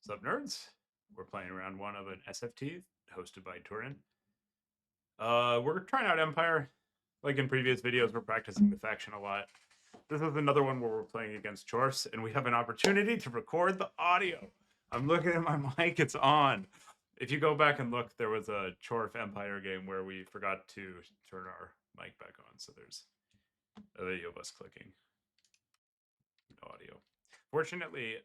Sup, nerds? We're playing round one of an SFT hosted by Turin. We're trying out Empire. Like in previous videos, we're practicing the faction a lot. This is another one where we're playing against chorfs, and we have an opportunity to record the audio. I'm looking at my mic, it's on. If you go back and look, there was a chorf Empire game where we forgot to turn our mic back on, so there's a video of us clicking. No audio. Fortunately,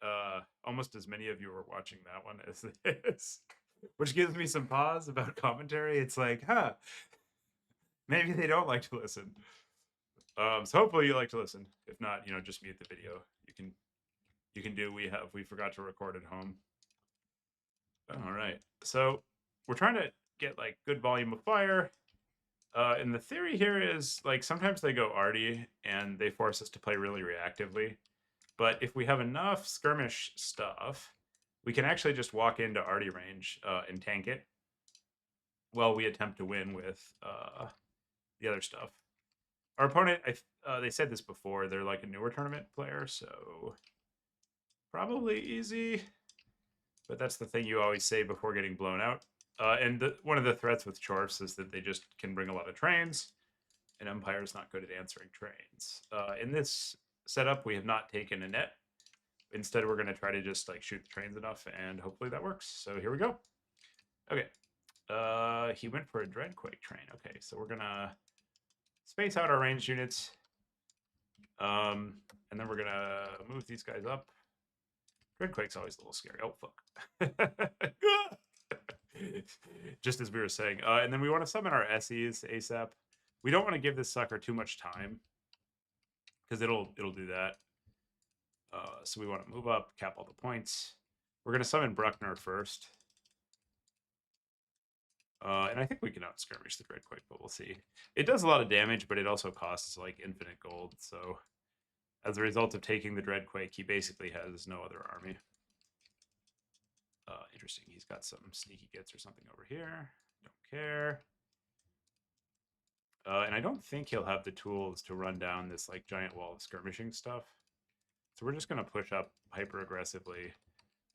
almost as many of you are watching that one as this, which gives me some pause about commentary. It's like, maybe they don't like to listen. So hopefully you like to listen. If not, just mute the video. You can do. We forgot to record at home. All right. So we're trying to get like good volume of fire. And the theory here is like sometimes they go Arty and they force us to play really reactively. But if we have enough skirmish stuff, we can actually just walk into Arty range and tank it while we attempt to win with the other stuff. Our opponent, they said this before, they're like a newer tournament player, so probably easy. But that's the thing you always say before getting blown out. And one of the threats with chorfs is that they just can bring a lot of trains, and Empire's not good at answering trains. In this setup, we have not taken a net. Instead, we're going to try to just like shoot the trains enough, and hopefully that works. So here we go. Okay. He went for a dreadquake train. Okay, so we're going to space out our ranged units. And then we're going to move these guys up. Dreadquake's always a little scary. Oh, fuck. Just as we were saying. And then we want to summon our SEs ASAP. We don't want to give this sucker too much time, because it'll do that. So we want to move up, cap all the points. We're going to summon Bruckner first. And I think we can out-skirmish the Dreadquake, but we'll see. It does a lot of damage, but it also costs like infinite gold. So as a result of taking the Dreadquake, he basically has no other army. Interesting. He's got some sneaky gets or something over here. Don't care. And I don't think he'll have the tools to run down this like giant wall of skirmishing stuff. So we're just going to push up hyper aggressively.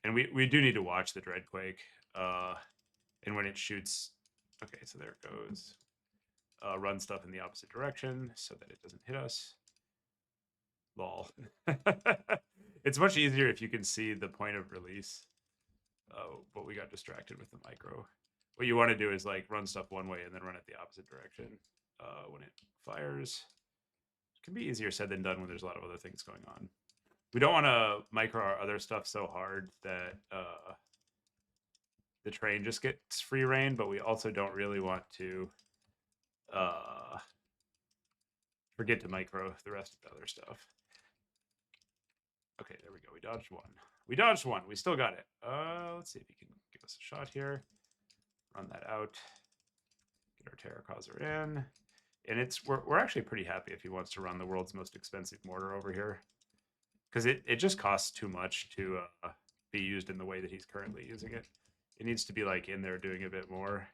And we do need to watch the Dreadquake. And when it shoots, okay, so there it goes. Run stuff in the opposite direction so that it doesn't hit us. Lol. It's much easier if you can see the point of release. But we got distracted with the micro. What you want to do is like run stuff one way and then run it the opposite direction when it fires. It can be easier said than done when there's a lot of other things going on. We don't want to micro our other stuff so hard that the train just gets free reign, but we also don't really want to forget to micro the rest of the other stuff. Okay, there we go. We dodged one. We dodged one. We still got it. Let's see if he can give us a shot here. Run that out. Get our Terror Causer in. And we're actually pretty happy if he wants to run the world's most expensive mortar over here, because it just costs too much to be used in the way that he's currently using it. It needs to be like in there doing a bit more.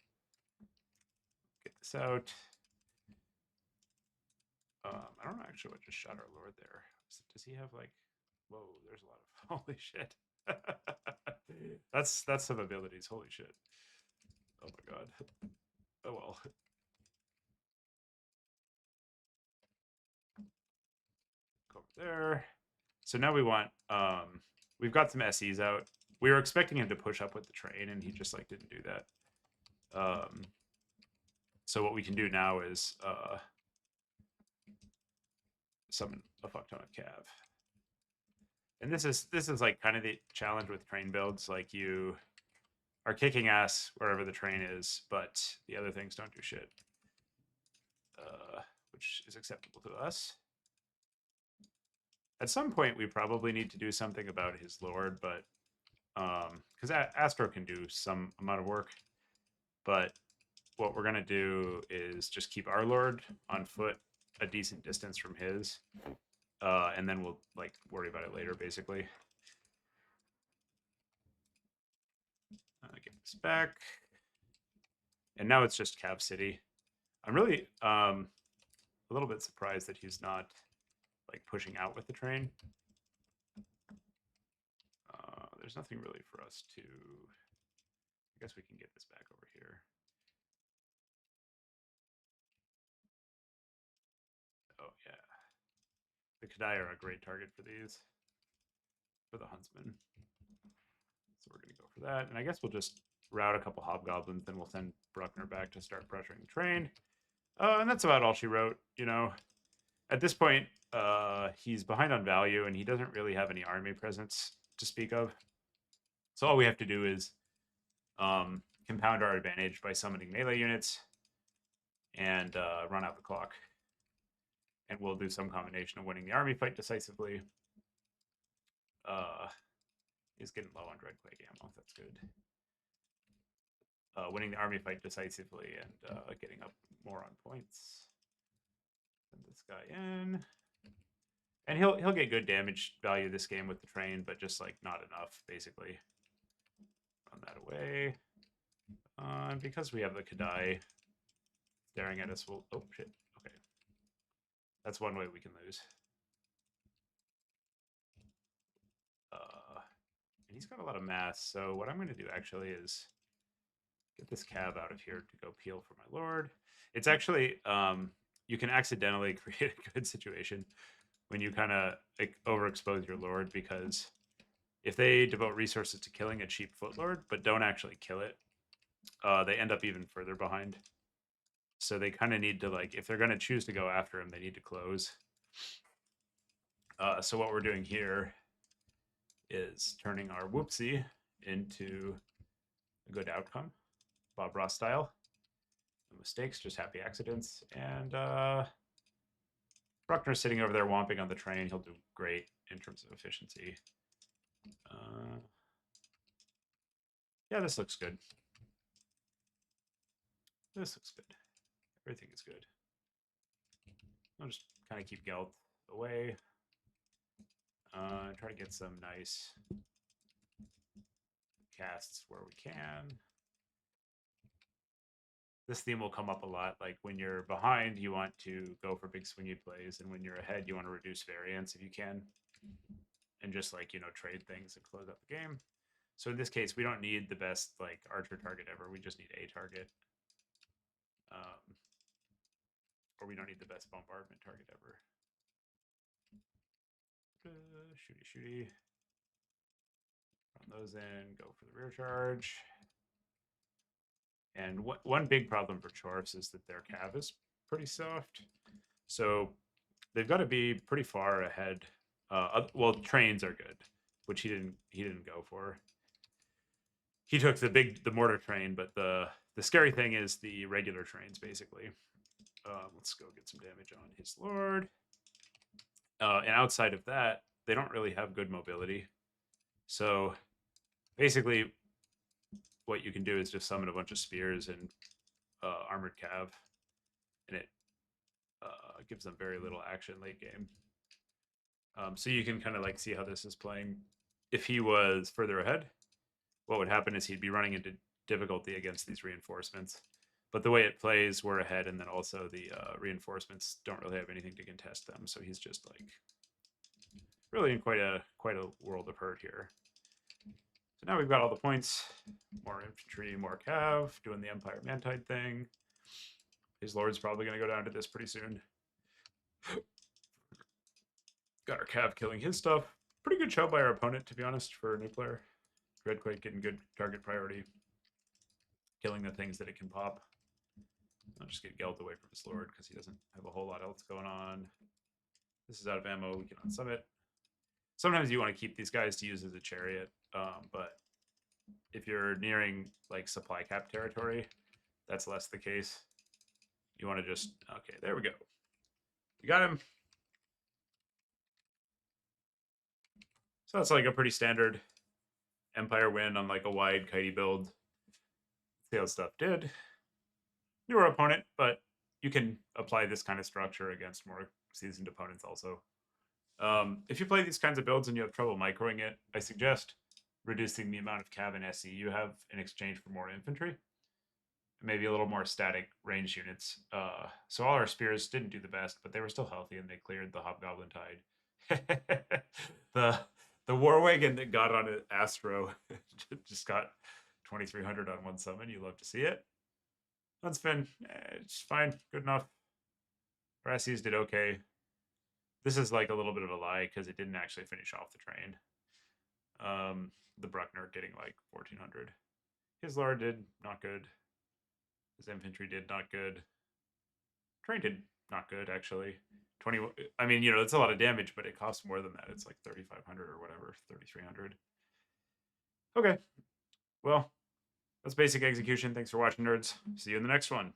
Get this out. I don't know actually what just shot our lord there. Does he have like? Whoa, there's a lot of holy shit. that's some abilities. Holy shit. Oh my god. Oh well. Go over there. So now we want we've got some SEs out. We were expecting him to push up with the train, and he just like didn't do that. So what we can do now is summon a fuck ton of cav. And this is like kind of the challenge with train builds. Like you are kicking ass wherever the train is, but the other things don't do shit, which is acceptable to us. At some point, we probably need to do something about his lord, but because Astro can do some amount of work, but what we're gonna do is just keep our lord on foot a decent distance from his, and then we'll like worry about it later, basically. Get this back, and now it's just Cav City. I'm really a little bit surprised that he's not like pushing out with the train. there's nothing really for us to... I guess we can get this back over here. Oh, yeah. The Kadai are a great target for these. For the Huntsman. So we're going to go for that. And I guess we'll just route a couple Hobgoblins, then we'll send Bruckner back to start pressuring the train. And that's about all she wrote, you know. At this point, he's behind on value, and he doesn't really have any army presence to speak of. So all we have to do is compound our advantage by summoning melee units and run out the clock. And we'll do some combination of winning the army fight decisively. He's getting low on dreadquake ammo. That's good. Winning the army fight decisively and getting up more on points. Send this guy in. And he'll get good damage value this game with the train, but just like not enough, basically. Run that away. And because we have the Kadai staring at us, we'll... Oh, shit. Okay. That's one way we can lose. And he's got a lot of mass, so what I'm going to do actually is get this cab out of here to go peel for my lord. It's actually... you can accidentally create a good situation when you kind of like, overexpose your lord, because if they devote resources to killing a cheap footlord but don't actually kill it, they end up even further behind. So they kind of need to, like, if they're going to choose to go after him, they need to close. So what we're doing here is turning our whoopsie into a good outcome, Bob Ross style. No mistakes, just happy accidents. And Bruckner's sitting over there womping on the train. He'll do great in terms of efficiency. Yeah, this looks good. This looks good. Everything is good. I'll just kind of keep Gelt away. Try to get some nice casts where we can. This theme will come up a lot. Like when you're behind, you want to go for big swingy plays, and when you're ahead, you want to reduce variance if you can, and just like, you know, trade things and close out the game. So in this case, we don't need the best like archer target ever. We just need a target, or we don't need the best bombardment target ever. Shooty. Run those in. Go for the rear charge. And one big problem for chorfs is that their cav is pretty soft. So they've got to be pretty far ahead. Well, trains are good, which he didn't go for. He took the mortar train, but the scary thing is the regular trains, basically. Let's go get some damage on his lord. And outside of that, they don't really have good mobility. So basically, what you can do is just summon a bunch of spears and armored cav, and it gives them very little action late game. So you can kind of like see how this is playing. If he was further ahead, what would happen is he'd be running into difficulty against these reinforcements. But the way it plays, we're ahead, and then also the reinforcements don't really have anything to contest them. So he's just like really in quite a world of hurt here. So now we've got all the points, more infantry, more cav, doing the Empire Mantide thing. His lord's probably going to go down to this pretty soon. Got our cav killing his stuff. Pretty good show by our opponent, to be honest, for a new player. Dreadquake getting good target priority. Killing the things that it can pop. I'll just get Gelt away from his lord because he doesn't have a whole lot else going on. This is out of ammo. We can unsummit. Sometimes you want to keep these guys to use as a chariot, but if you're nearing like supply cap territory, that's less the case. You want to just... Okay, there we go. We got him. So that's like a pretty standard Empire win on like a wide kitey build. See how stuff did. Newer opponent, but you can apply this kind of structure against more seasoned opponents also. If you play these kinds of builds and you have trouble microing it, I suggest reducing the amount of cav and SE you have in exchange for more infantry. Maybe a little more static range units. So all our spears didn't do the best, but they were still healthy and they cleared the Hobgoblin Tide. The war wagon that got on an Astro just got 2,300 on one summon. You love to see it. Unspin, it's fine, good enough. Brassies did okay. This is like a little bit of a lie because it didn't actually finish off the train. The Bruckner getting like 1,400. His Lord did not good. His infantry did not good. Train did not good actually. 20. I mean, you know, it's a lot of damage, but it costs more than that. It's like 3,500 or whatever, 3,300. Okay. Well, that's basic execution. Thanks for watching, nerds. See you in the next one.